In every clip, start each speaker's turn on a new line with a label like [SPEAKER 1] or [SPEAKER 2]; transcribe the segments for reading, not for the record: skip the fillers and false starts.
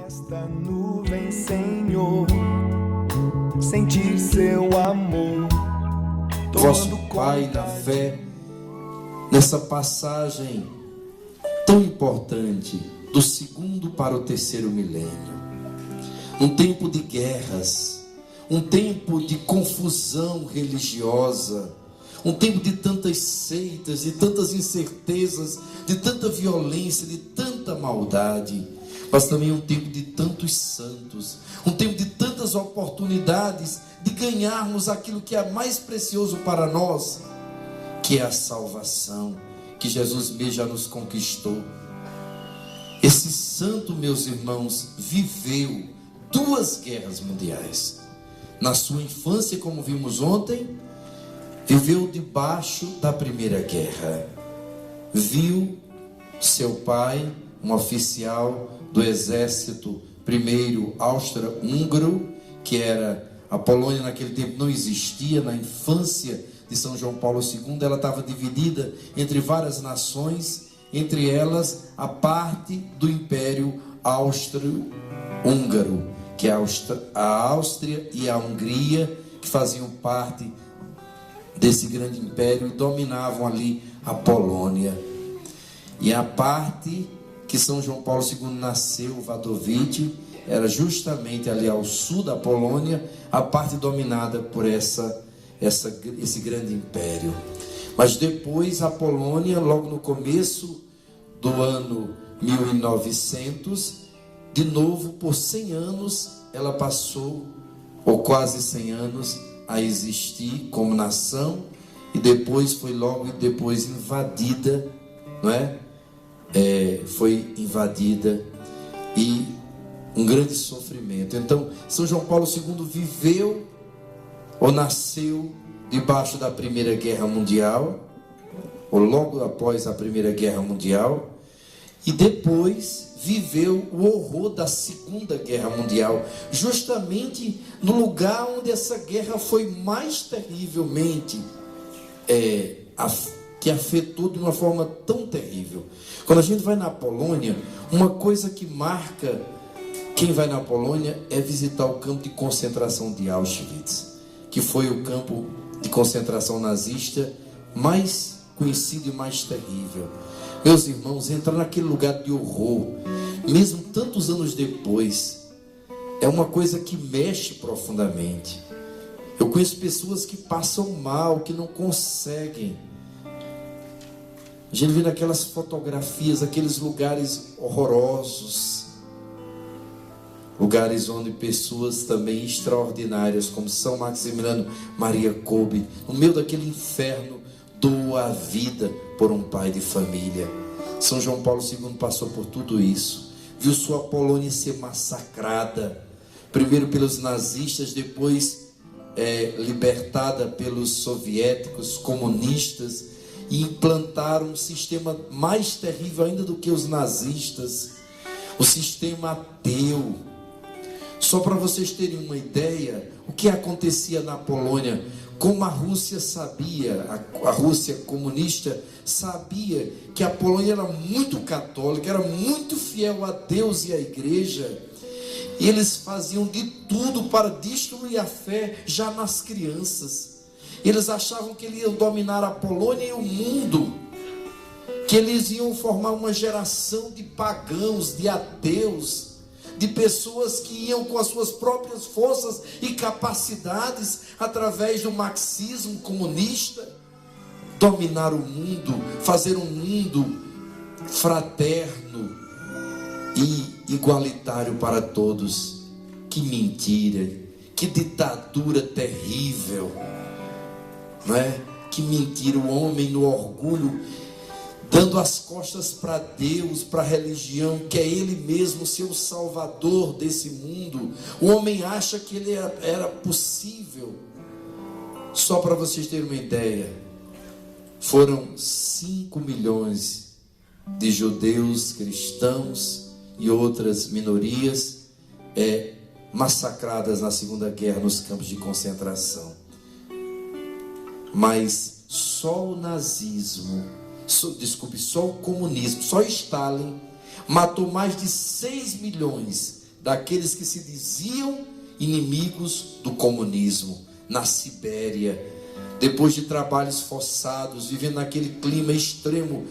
[SPEAKER 1] Esta nuvem, Senhor, sentir seu amor.
[SPEAKER 2] Vosso Pai da fé, nessa passagem tão importante do segundo para o terceiro milênio, um tempo de guerras, um tempo de confusão religiosa, um tempo de tantas seitas, de tantas incertezas, de tanta violência, de tanta maldade, mas também um tempo de tantos santos, um tempo de tantas oportunidades de ganharmos aquilo que é mais precioso para nós, que é a salvação, que Jesus mesmo já nos conquistou. Esse santo, meus irmãos, viveu 2 guerras mundiais. Na sua infância, como vimos ontem, viveu debaixo da Primeira Guerra. Viu seu pai, um oficial do exército primeiro austro-húngaro, que era a Polônia naquele tempo não existia. Na infância de São João Paulo II, ela estava dividida entre várias nações, entre elas a parte do Império Austro-Húngaro, que é a Áustria e a Hungria, que faziam parte desse grande império e dominavam ali a Polônia. E a parte que São João Paulo II nasceu, Wadowice, era justamente ali ao sul da Polônia, a parte dominada por esse grande império. Mas depois a Polônia, logo no começo do ano 1900, de novo por 100 anos, ela passou, ou quase 100 anos, a existir como nação, e depois foi logo depois invadida, não é? Foi invadida, e um grande sofrimento. Então, São João Paulo II viveu ou nasceu debaixo da Primeira Guerra Mundial, ou logo após a Primeira Guerra Mundial, e depois viveu o horror da Segunda Guerra Mundial, justamente no lugar onde essa guerra foi mais terrivelmente que afetou de uma forma tão terrível. Quando a gente vai na Polônia, uma coisa que marca quem vai na Polônia é visitar o campo de concentração de Auschwitz, que foi o campo de concentração nazista mais conhecido e mais terrível. Meus irmãos, entrar naquele lugar de horror, mesmo tantos anos depois, é uma coisa que mexe profundamente. Eu conheço pessoas que passam mal, que não conseguem. A gente vê naquelas fotografias, aqueles lugares horrorosos, lugares onde pessoas também extraordinárias, como São Maximiliano Maria Kolbe, no meio daquele inferno, doa a vida por um pai de família. São João Paulo II passou por tudo isso, viu sua Polônia ser massacrada, primeiro pelos nazistas, depois libertada pelos soviéticos, comunistas, e implantaram um sistema mais terrível ainda do que os nazistas, o sistema ateu. Só para vocês terem uma ideia, o que acontecia na Polônia, como a Rússia sabia, a Rússia comunista sabia que a Polônia era muito católica, era muito fiel a Deus e à igreja, e eles faziam de tudo para destruir a fé já nas crianças. Eles achavam que eles iam dominar a Polônia e o mundo, que eles iam formar uma geração de pagãos, de ateus, de pessoas que iam com as suas próprias forças e capacidades, através do marxismo comunista, dominar o mundo, fazer um mundo fraterno e igualitário para todos. Que mentira, que ditadura terrível, não é? Que mentira, o homem no orgulho, dando as costas para Deus, para a religião, que é Ele mesmo, seu Salvador desse mundo. O homem acha que ele era possível. Só para vocês terem uma ideia, foram 5 milhões de judeus, cristãos e outras minorias massacradas na Segunda Guerra nos campos de concentração. Mas só o nazismo, só o comunismo, só Stalin matou mais de 6 milhões daqueles que se diziam inimigos do comunismo, na Sibéria, depois de trabalhos forçados, vivendo naquele clima extremo,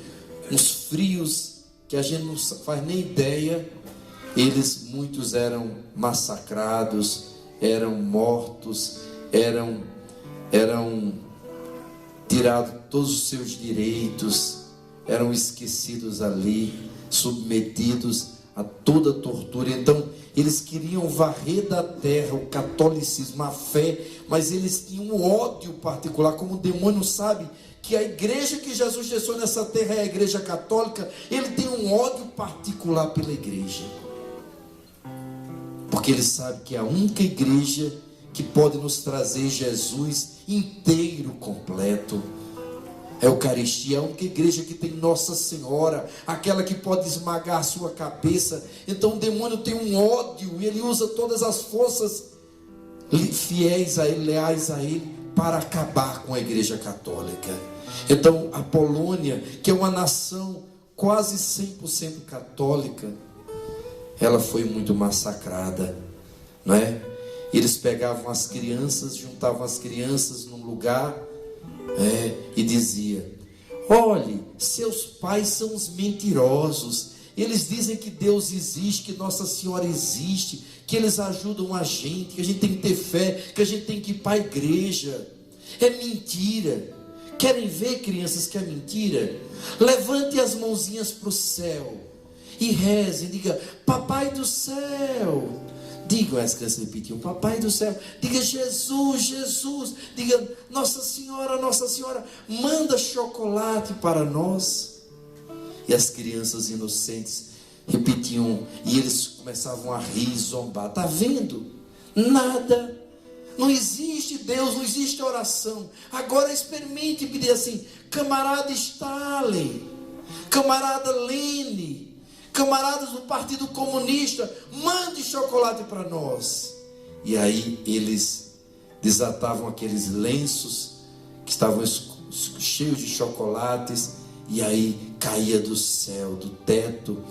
[SPEAKER 2] uns frios que a gente não faz nem ideia. Muitos eram massacrados, eram mortos, eram tirados todos os seus direitos, eram esquecidos ali, submetidos a toda tortura. Então eles queriam varrer da terra o catolicismo, a fé, mas eles tinham um ódio particular, como o demônio sabe que a igreja que Jesus deixou nessa terra é a igreja católica. Ele tem um ódio particular pela igreja, porque ele sabe que é a única igreja que pode nos trazer Jesus inteiro, completo. A Eucaristia é a única igreja que tem Nossa Senhora, aquela que pode esmagar a sua cabeça. Então o demônio tem um ódio e ele usa todas as forças fiéis a ele, leais a ele, para acabar com a igreja católica. Então a Polônia, que é uma nação quase 100% católica, ela foi muito massacrada, não é? Eles pegavam as crianças, juntavam as crianças num lugar, e dizia: olhe, seus pais são os mentirosos, eles dizem que Deus existe, que Nossa Senhora existe, que eles ajudam a gente, que a gente tem que ter fé, que a gente tem que ir para a igreja. É mentira. Querem ver, crianças, que é mentira? Levante as mãozinhas para o céu e reze, diga: Papai do céu. Digam, as crianças repetiam: Papai do céu. Diga: Jesus, Jesus. Diga: Nossa Senhora, Nossa Senhora, manda chocolate para nós. E as crianças inocentes repetiam, e eles começavam a rir e zombar. Está vendo? Nada. Não existe Deus, não existe oração. Agora experimente pedir assim: camarada Stalin, camarada Lenin, camaradas do Partido Comunista, mande chocolate para nós. E aí eles desatavam aqueles lenços que estavam cheios de chocolates, e aí caía do céu, do teto,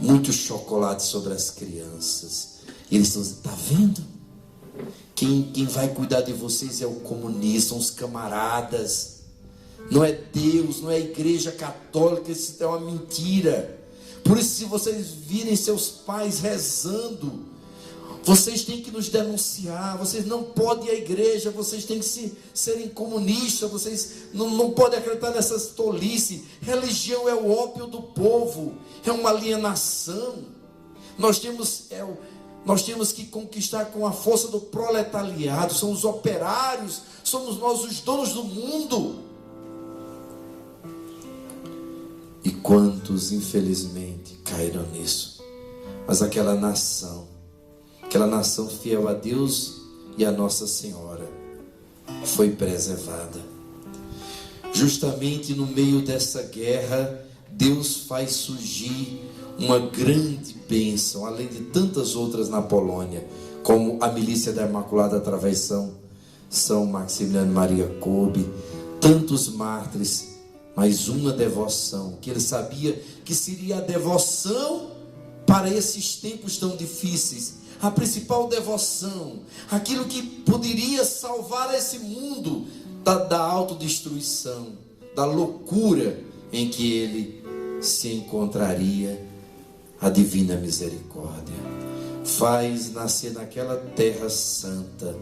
[SPEAKER 2] muito chocolate sobre as crianças. E eles estão dizendo: está vendo? Quem vai cuidar de vocês é o comunista, são os camaradas. Não é Deus, não é a igreja católica, isso é uma mentira. Por isso, se vocês virem seus pais rezando, vocês têm que nos denunciar. Vocês não podem ir à igreja, vocês têm que serem comunistas, vocês não podem acreditar nessas tolices. Religião é o ópio do povo, é uma alienação. Nós temos que conquistar com a força do proletariado. São os operários, somos nós os donos do mundo. E quantos infelizmente caíram nisso. Mas aquela nação fiel a Deus e a Nossa Senhora, foi preservada. Justamente no meio dessa guerra, Deus faz surgir uma grande bênção, além de tantas outras na Polônia, como a milícia da Imaculada Travessão, São Maximiliano Maria Kolbe, tantos mártires, mas uma devoção, que ele sabia que seria a devoção para esses tempos tão difíceis, a principal devoção, aquilo que poderia salvar esse mundo da autodestruição, da loucura em que ele se encontraria. A divina misericórdia faz nascer naquela terra santa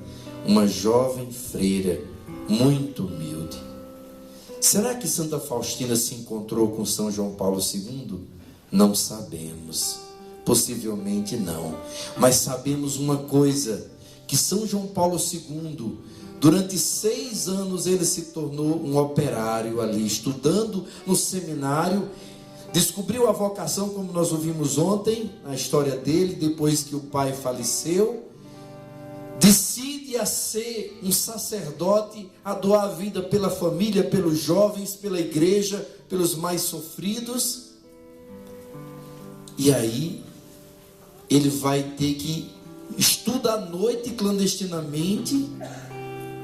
[SPEAKER 2] uma jovem freira muito humilde. Será que Santa Faustina se encontrou com São João Paulo II? Não sabemos, possivelmente não, mas sabemos uma coisa, que São João Paulo II, durante 6 anos ele se tornou um operário ali, estudando no seminário. Descobriu a vocação, como nós ouvimos ontem, a história dele, depois que o pai faleceu. Decide a ser um sacerdote, a doar a vida pela família, pelos jovens, pela igreja, pelos mais sofridos. E aí, ele vai ter que estudar à noite clandestinamente,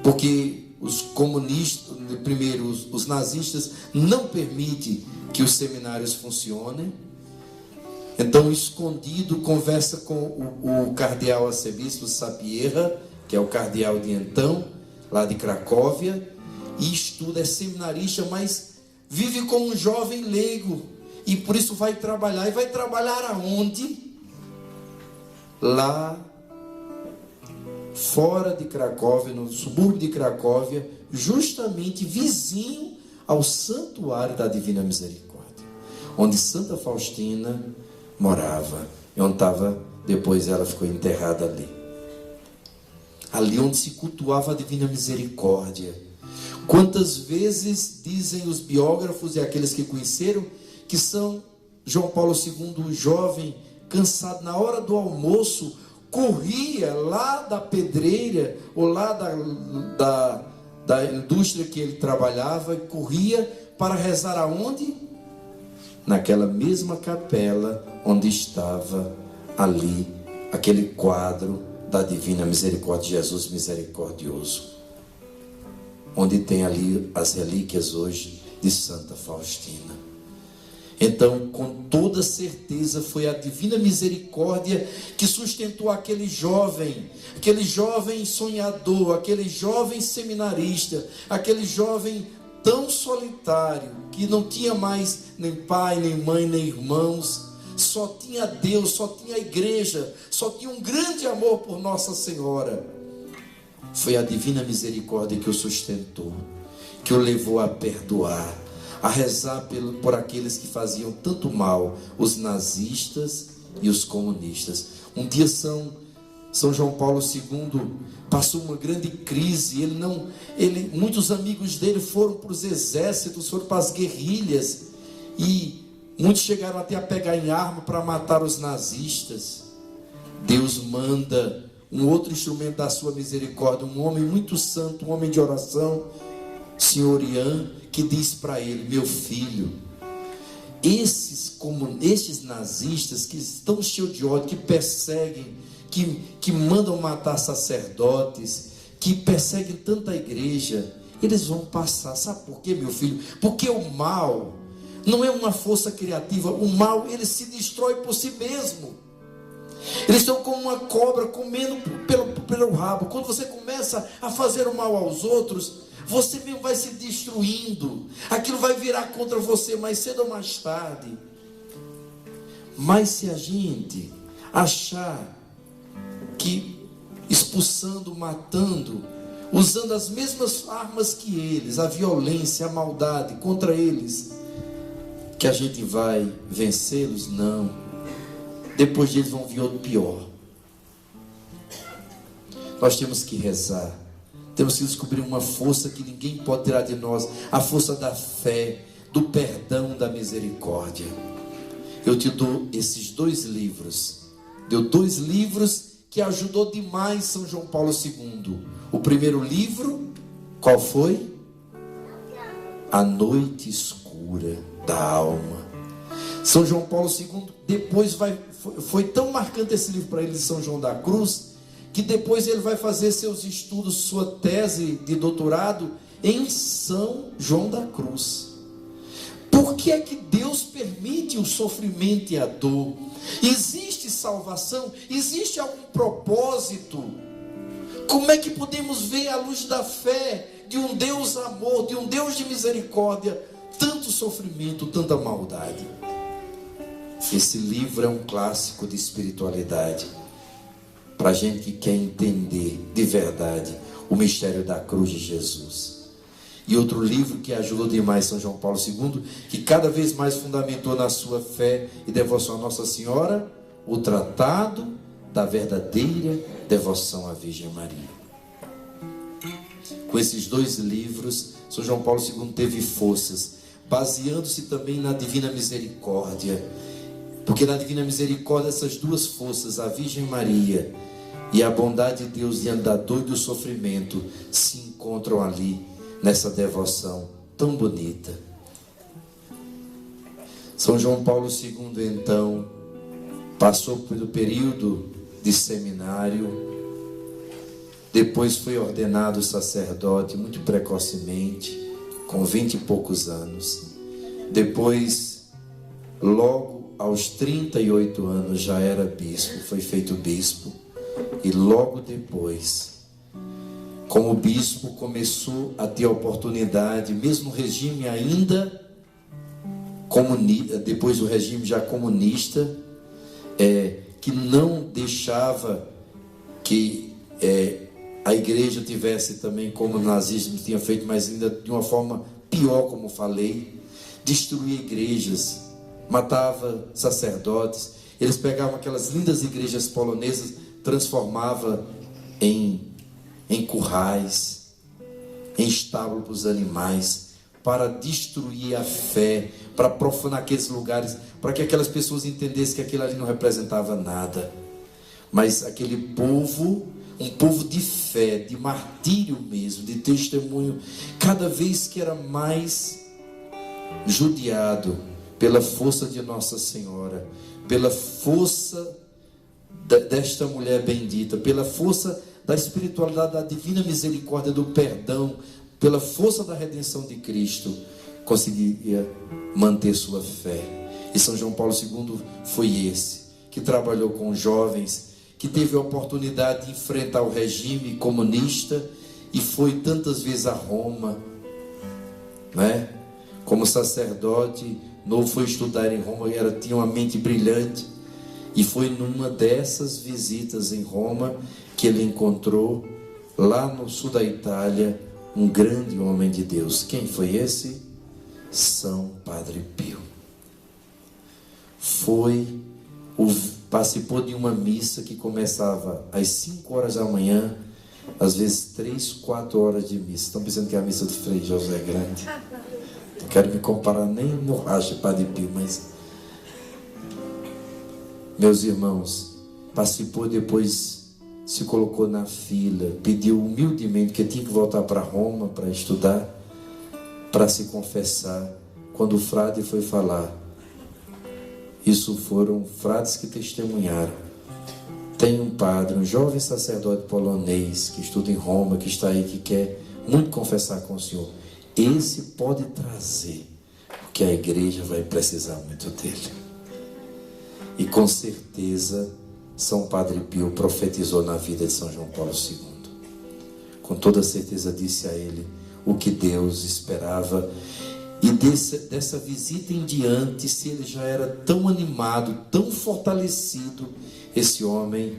[SPEAKER 2] porque os comunistas, primeiro os nazistas, não permitem que os seminários funcionem. Então, escondido, conversa com o cardeal arcebispo Sapieha, que é o cardeal de então, lá de Cracóvia, e estuda, é seminarista, mas vive como um jovem leigo, e por isso vai trabalhar. E vai trabalhar aonde? Lá fora de Cracóvia, no subúrbio de Cracóvia, justamente vizinho ao Santuário da Divina Misericórdia, onde Santa Faustina morava, e onde depois ela ficou enterrada ali onde se cultuava a Divina Misericórdia. Quantas vezes dizem os biógrafos e aqueles que conheceram que São João Paulo II, jovem, cansado, na hora do almoço, corria lá da pedreira, ou lá da indústria que ele trabalhava, corria para rezar aonde? Naquela mesma capela onde estava ali aquele quadro da Divina Misericórdia, Jesus misericordioso, onde tem ali as relíquias hoje de Santa Faustina. Então, com toda certeza, foi a Divina Misericórdia que sustentou aquele jovem sonhador, aquele jovem seminarista, aquele jovem tão solitário, que não tinha mais nem pai, nem mãe, nem irmãos, só tinha Deus, só tinha a igreja, só tinha um grande amor por Nossa Senhora. Foi a Divina Misericórdia que o sustentou, que o levou a perdoar, a rezar por aqueles que faziam tanto mal, os nazistas e os comunistas. Um dia São João Paulo II passou uma grande crise. Muitos amigos dele foram para os exércitos, foram para as guerrilhas, e muitos chegaram até a pegar em arma para matar os nazistas. Deus manda um outro instrumento da sua misericórdia, um homem muito santo, um homem de oração, Senhor Ian, que diz para ele: meu filho, esses nazistas que estão cheios de ódio, que perseguem, que mandam matar sacerdotes, que perseguem tanta igreja, eles vão passar. Sabe por quê, meu filho? Porque o mal não é uma força criativa. O mal, ele se destrói por si mesmo. Eles estão como uma cobra comendo pelo rabo. Quando você começa a fazer o mal aos outros, você mesmo vai se destruindo. Aquilo vai virar contra você mais cedo ou mais tarde. Mas se a gente achar que expulsando, matando, usando as mesmas armas que eles, a violência, a maldade contra eles, que a gente vai vencê-los, não. Depois deles vão vir outro pior. Nós temos que rezar, temos que descobrir uma força que ninguém pode tirar de nós, a força da fé, do perdão, da misericórdia. Eu te dou esses 2 livros. Deu 2 livros que ajudou demais São João Paulo II. O primeiro livro, qual foi? A Noite Escura da Alma. São João Paulo II depois foi tão marcante esse livro para ele, de São João da Cruz, que depois ele vai fazer seus estudos, sua tese de doutorado em São João da Cruz. Por que é que Deus permite o sofrimento e a dor? Existe salvação? Existe algum propósito? Como é que podemos ver à luz da fé de um Deus amor, de um Deus de misericórdia, tanto sofrimento, tanta maldade? Esse livro é um clássico de espiritualidade, para a gente que quer entender de verdade o mistério da cruz de Jesus. E outro livro que ajudou demais São João Paulo II, que cada vez mais fundamentou na sua fé e devoção a Nossa Senhora, o Tratado da Verdadeira Devoção à Virgem Maria. Com esses 2 livros, São João Paulo II teve forças, baseando-se também na Divina Misericórdia, porque na Divina Misericórdia essas 2 forças, a Virgem Maria e a bondade de Deus diante da dor e do sofrimento, se encontram ali nessa devoção tão bonita. São João Paulo II então passou pelo período de seminário, depois foi ordenado sacerdote muito precocemente, com 20 e poucos anos. Depois, logo aos 38 anos já era bispo, foi feito bispo. E logo depois, como bispo, começou a ter a oportunidade, mesmo no regime ainda comunista, depois do regime já comunista, que não deixava que a igreja tivesse também, como o nazismo tinha feito, mas ainda de uma forma pior, como falei, destruía igrejas, matava sacerdotes. Eles pegavam aquelas lindas igrejas polonesas, transformava em currais, em estábulo para os animais, para destruir a fé, para profanar aqueles lugares, para que aquelas pessoas entendessem que aquilo ali não representava nada. Mas aquele povo, um povo de fé, de martírio mesmo, de testemunho, cada vez que era mais judiado pela força de Nossa Senhora, pela força desta mulher bendita, pela força da espiritualidade, da divina misericórdia, do perdão, pela força da redenção de Cristo, conseguiria manter sua fé. E São João Paulo II foi esse, que trabalhou com jovens, que teve a oportunidade de enfrentar o regime comunista e foi tantas vezes a Roma, né? Como sacerdote novo, foi estudar em Roma, tinha uma mente brilhante, e foi numa dessas visitas em Roma que ele encontrou, lá no sul da Itália, um grande homem de Deus. Quem foi esse? São Padre Pio. Participou de uma missa que começava às 5 horas da manhã, às vezes 3, 4 horas de missa. Estão pensando que a missa do Frei José é grande? Não quero me comparar nem no racha Padre Pio, mas, meus irmãos, participou, depois se colocou na fila, pediu humildemente que tinha que voltar para Roma para estudar, para se confessar. Quando o frade foi falar, isso foram frades que testemunharam. Tem um padre, um jovem sacerdote polonês que estuda em Roma, que está aí, que quer muito confessar com o Senhor. Esse pode trazer, porque a igreja vai precisar muito dele. E com certeza São Padre Pio profetizou na vida de São João Paulo II. Com toda certeza disse a ele o que Deus esperava. E dessa visita em diante, se ele já era tão animado, tão fortalecido, esse homem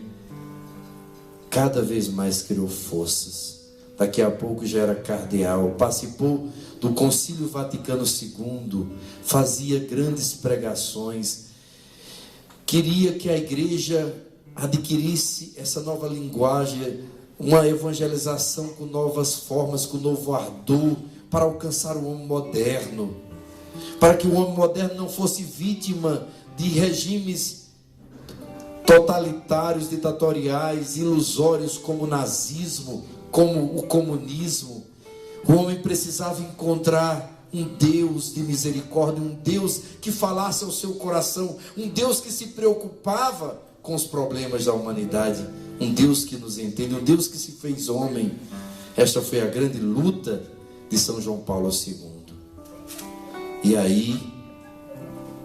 [SPEAKER 2] cada vez mais criou forças. Daqui a pouco já era cardeal, participou do Concílio Vaticano II, fazia grandes pregações, queria que a igreja adquirisse essa nova linguagem, uma evangelização com novas formas, com novo ardor, para alcançar o homem moderno, para que o homem moderno não fosse vítima de regimes totalitários, ditatoriais, ilusórios, como o nazismo, como o comunismo. O homem precisava encontrar um Deus de misericórdia, um Deus que falasse ao seu coração, um Deus que se preocupava com os problemas da humanidade, um Deus que nos entende, um Deus que se fez homem. Esta foi a grande luta de São João Paulo II. E aí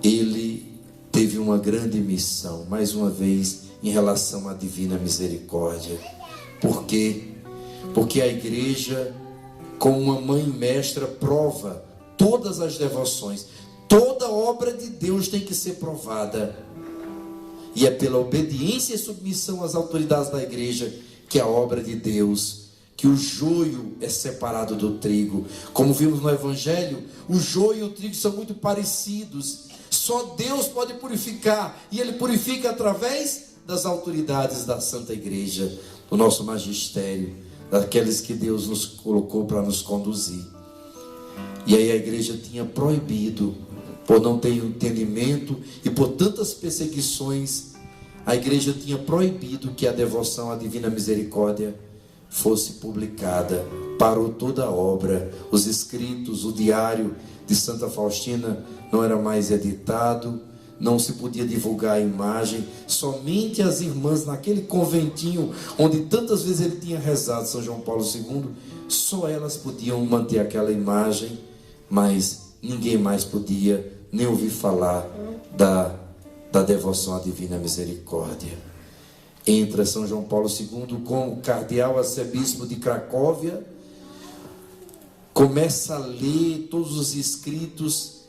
[SPEAKER 2] ele teve uma grande missão, mais uma vez, em relação à divina misericórdia. Por quê? Porque a igreja, como uma mãe mestra, prova todas as devoções. Toda obra de Deus tem que ser provada. E é pela obediência e submissão às autoridades da igreja que a obra de Deus, que o joio é separado do trigo. Como vimos no Evangelho, o joio e o trigo são muito parecidos. Só Deus pode purificar, e Ele purifica através das autoridades da Santa Igreja, do nosso magistério, daqueles que Deus nos colocou para nos conduzir. E aí a igreja tinha proibido, por não ter entendimento e por tantas perseguições, a igreja tinha proibido que a devoção à Divina Misericórdia fosse publicada. Parou toda a obra, os escritos, o diário de Santa Faustina não era mais editado, não se podia divulgar a imagem. Somente as irmãs naquele conventinho onde tantas vezes ele tinha rezado, São João Paulo II, só elas podiam manter aquela imagem, mas ninguém mais podia nem ouvir falar da da devoção à divina misericórdia. Entra São João Paulo II como cardeal arcebispo de Cracóvia, começa a ler todos os escritos,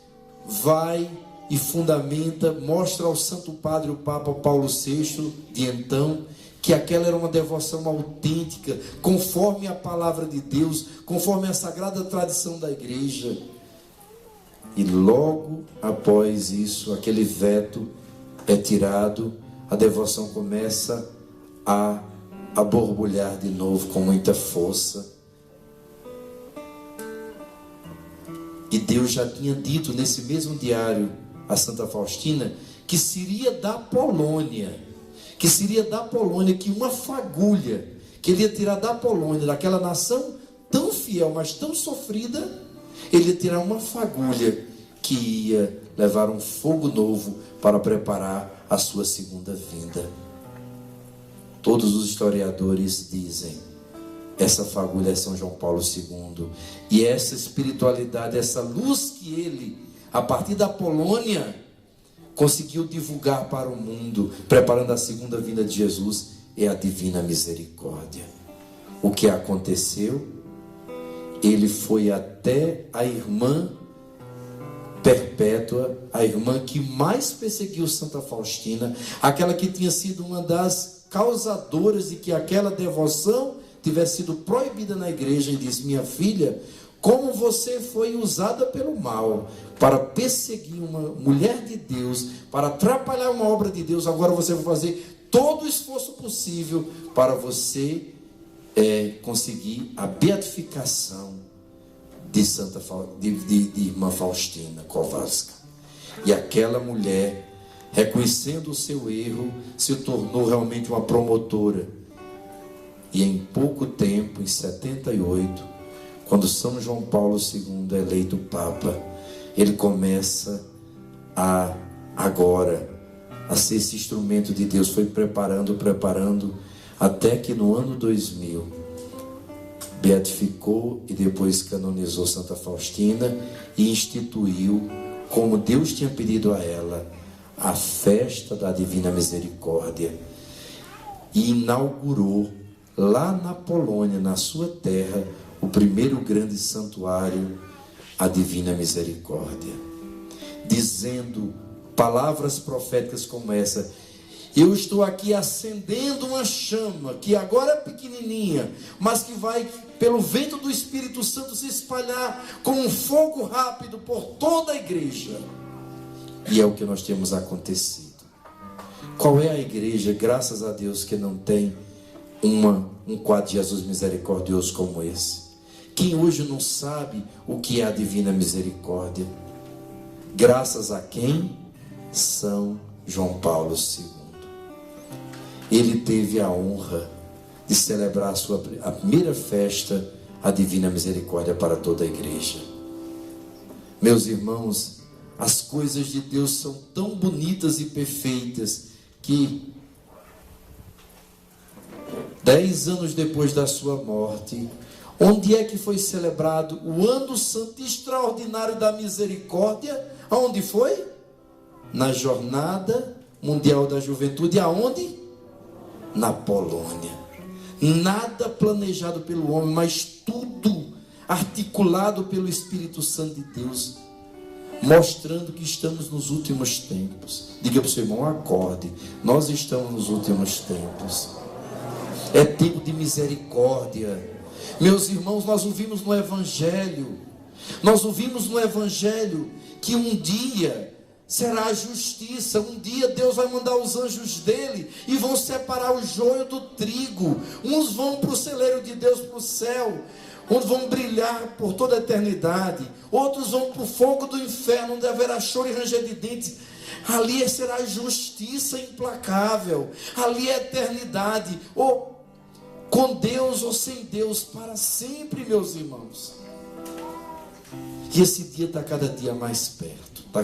[SPEAKER 2] vai e fundamenta, mostra ao Santo Padre, o Papa Paulo VI, de então, que aquela era uma devoção autêntica, conforme a palavra de Deus, conforme a sagrada tradição da igreja. E logo após isso, aquele veto é tirado, a devoção começa a borbulhar de novo com muita força. E Deus já tinha dito nesse mesmo diário a Santa Faustina que seria da Polônia, que uma fagulha que ele ia tirar da Polônia, daquela nação tão fiel, mas tão sofrida, ele ia tirar uma fagulha que ia levar um fogo novo para preparar a sua segunda vinda. Todos os historiadores dizem: essa fagulha é São João Paulo II. E essa espiritualidade, essa luz que ele, a partir da Polônia, conseguiu divulgar para o mundo, preparando a segunda vinda de Jesus, é a divina misericórdia. O que aconteceu? Ele foi até a irmã Perpétua, a irmã que mais perseguiu Santa Faustina, aquela que tinha sido uma das causadoras de que aquela devoção tivesse sido proibida na igreja, e diz: minha filha, como você foi usada pelo mal para perseguir uma mulher de Deus, para atrapalhar uma obra de Deus, agora você vai fazer todo o esforço possível para você conseguir a beatificação de irmã Faustina Kowalska. E aquela mulher, reconhecendo o seu erro, se tornou realmente uma promotora. E em pouco tempo, em 78, quando São João Paulo II é eleito Papa, ele começa agora a ser esse instrumento de Deus. Foi preparando, até que no ano 2000 beatificou e depois canonizou Santa Faustina e instituiu, como Deus tinha pedido a ela, a festa da Divina Misericórdia, e inaugurou lá na Polônia, na sua terra, o primeiro grande santuário, a Divina Misericórdia, dizendo palavras proféticas como essa: eu estou aqui acendendo uma chama que agora é pequenininha, mas que vai, pelo vento do Espírito Santo, se espalhar como um fogo rápido por toda a igreja. E é o que nós temos acontecido. Qual é a igreja, graças a Deus, que não tem um quadro de Jesus misericordioso como esse? Quem hoje não sabe o que é a Divina Misericórdia? Graças a quem? São João Paulo II. Ele teve a honra de celebrar a primeira festa, a Divina Misericórdia, para toda a igreja. Meus irmãos, as coisas de Deus são tão bonitas e perfeitas que 10 anos depois da sua morte, onde é que foi celebrado o Ano Santo Extraordinário da Misericórdia? Aonde foi? Na Jornada Mundial da Juventude. Aonde? Na Polônia. Nada planejado pelo homem, mas tudo articulado pelo Espírito Santo de Deus, mostrando que estamos nos últimos tempos. Diga para o seu irmão: acorde, nós estamos nos últimos tempos. É tempo de misericórdia. Meus irmãos, nós ouvimos no Evangelho que um dia será a justiça. Um dia Deus vai mandar os anjos dele e vão separar o joio do trigo. Uns vão para o celeiro de Deus, para o céu, onde vão brilhar por toda a eternidade. Outros vão para o fogo do inferno, onde haverá choro e ranger de dentes. Ali será justiça implacável. Ali é eternidade, ou com Deus ou sem Deus, para sempre, meus irmãos. E esse dia está cada dia mais perto, está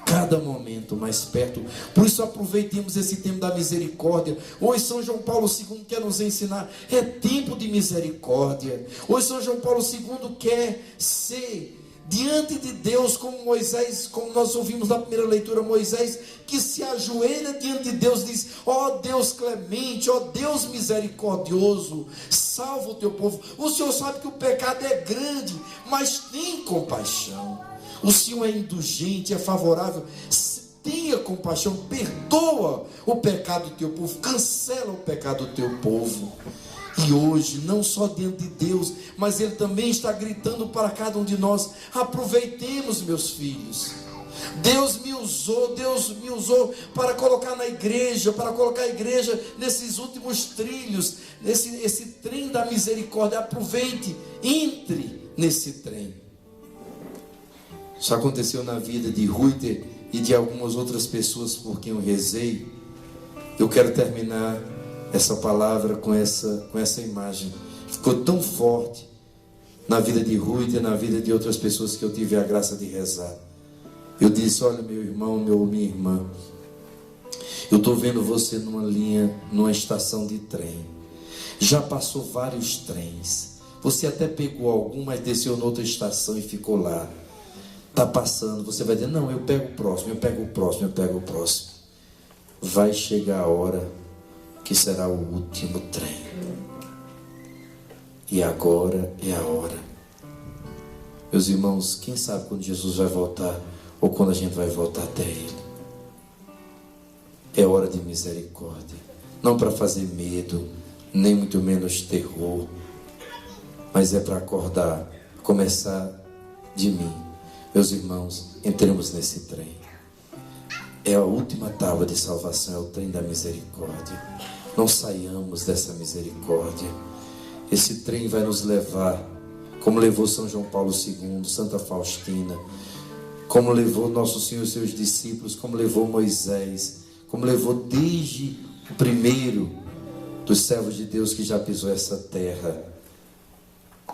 [SPEAKER 2] cada momento mais perto. Por isso aproveitemos esse tempo da misericórdia. Hoje São João Paulo II quer nos ensinar: é tempo de misericórdia. Hoje São João Paulo II quer ser diante de Deus, como Moisés, como nós ouvimos na primeira leitura, Moisés que se ajoelha diante de Deus, diz: ó Deus clemente, ó Deus misericordioso, salva o teu povo. O Senhor sabe que o pecado é grande, mas tem compaixão. O Senhor é indulgente, é favorável. Tenha compaixão, perdoa o pecado do teu povo, cancela o pecado do teu povo. E hoje, não só diante de Deus, mas Ele também está gritando para cada um de nós: aproveitemos, meus filhos. Deus me usou para colocar na igreja, para colocar a igreja nesses últimos trilhos, esse trem da misericórdia. Aproveite, entre nesse trem. Isso aconteceu na vida de Ruiter e de algumas outras pessoas por quem eu rezei. Eu quero terminar essa palavra com essa imagem. Ficou tão forte na vida de Ruiter e na vida de outras pessoas que eu tive a graça de rezar. Eu disse: olha, meu irmão, minha irmã, eu estou vendo você numa linha, numa estação de trem. Já passou vários trens. Você até pegou algum, mas desceu noutra estação e ficou lá. Está passando, você vai dizer: não, eu pego o próximo, eu pego o próximo, eu pego o próximo. Vai chegar a hora que será o último trem. E agora é a hora. Meus irmãos, quem sabe quando Jesus vai voltar, ou quando a gente vai voltar até Ele. É hora de misericórdia. Não para fazer medo, nem muito menos terror, mas é para acordar, começar de mim. Meus irmãos, entremos nesse trem. É a última tábua de salvação, é o trem da misericórdia. Não saiamos dessa misericórdia. Esse trem vai nos levar, como levou São João Paulo II, Santa Faustina, como levou Nosso Senhor e seus discípulos, como levou Moisés, como levou desde o primeiro dos servos de Deus que já pisou essa terra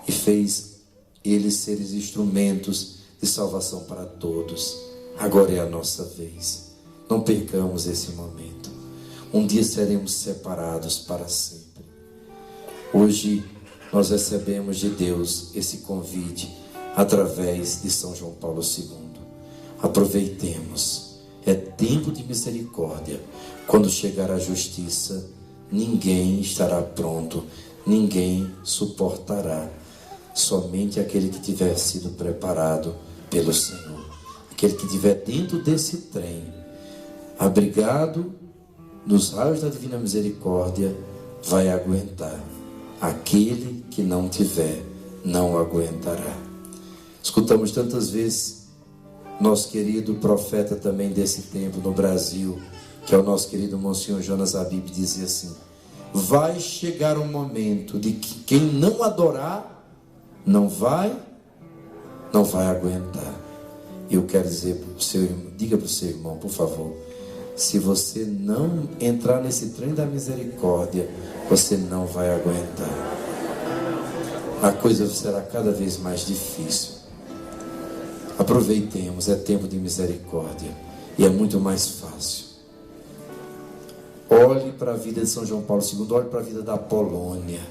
[SPEAKER 2] e fez eles serem instrumentos de salvação para todos. Agora é a nossa vez. Não percamos esse momento. Um dia seremos separados para sempre. Hoje nós recebemos de Deus esse convite através de São João Paulo II. Aproveitemos. É tempo de misericórdia. Quando chegar a justiça, ninguém estará pronto, ninguém suportará. Somente aquele que tiver sido preparado pelo Senhor, aquele que estiver dentro desse trem, abrigado nos raios da divina misericórdia, vai aguentar. Aquele que não tiver, não aguentará. Escutamos tantas vezes nosso querido profeta também desse tempo no Brasil, que é o nosso querido Monsenhor Jonas Abib, dizia assim: vai chegar um momento de que quem não adorar não vai aguentar. Eu quero dizer para o seu irmão, diga para o seu irmão, por favor, se você não entrar nesse trem da misericórdia, você não vai aguentar. A coisa será cada vez mais difícil. Aproveitemos, é tempo de misericórdia e é muito mais fácil. Olhe para a vida de São João Paulo II, olhe para a vida da Polônia.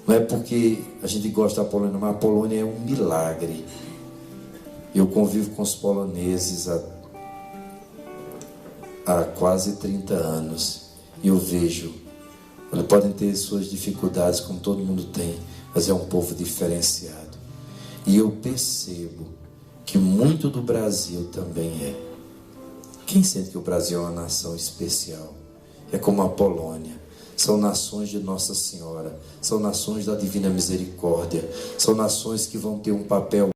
[SPEAKER 2] Não é porque a gente gosta da Polônia, mas a Polônia é um milagre. Eu convivo com os poloneses há quase 30 anos e eu vejo, eles podem ter suas dificuldades como todo mundo tem, mas é um povo diferenciado. E eu percebo que muito do Brasil também é. Quem sente que o Brasil é uma nação especial? É como a Polônia. São nações de Nossa Senhora, são nações da Divina Misericórdia, são nações que vão ter um papel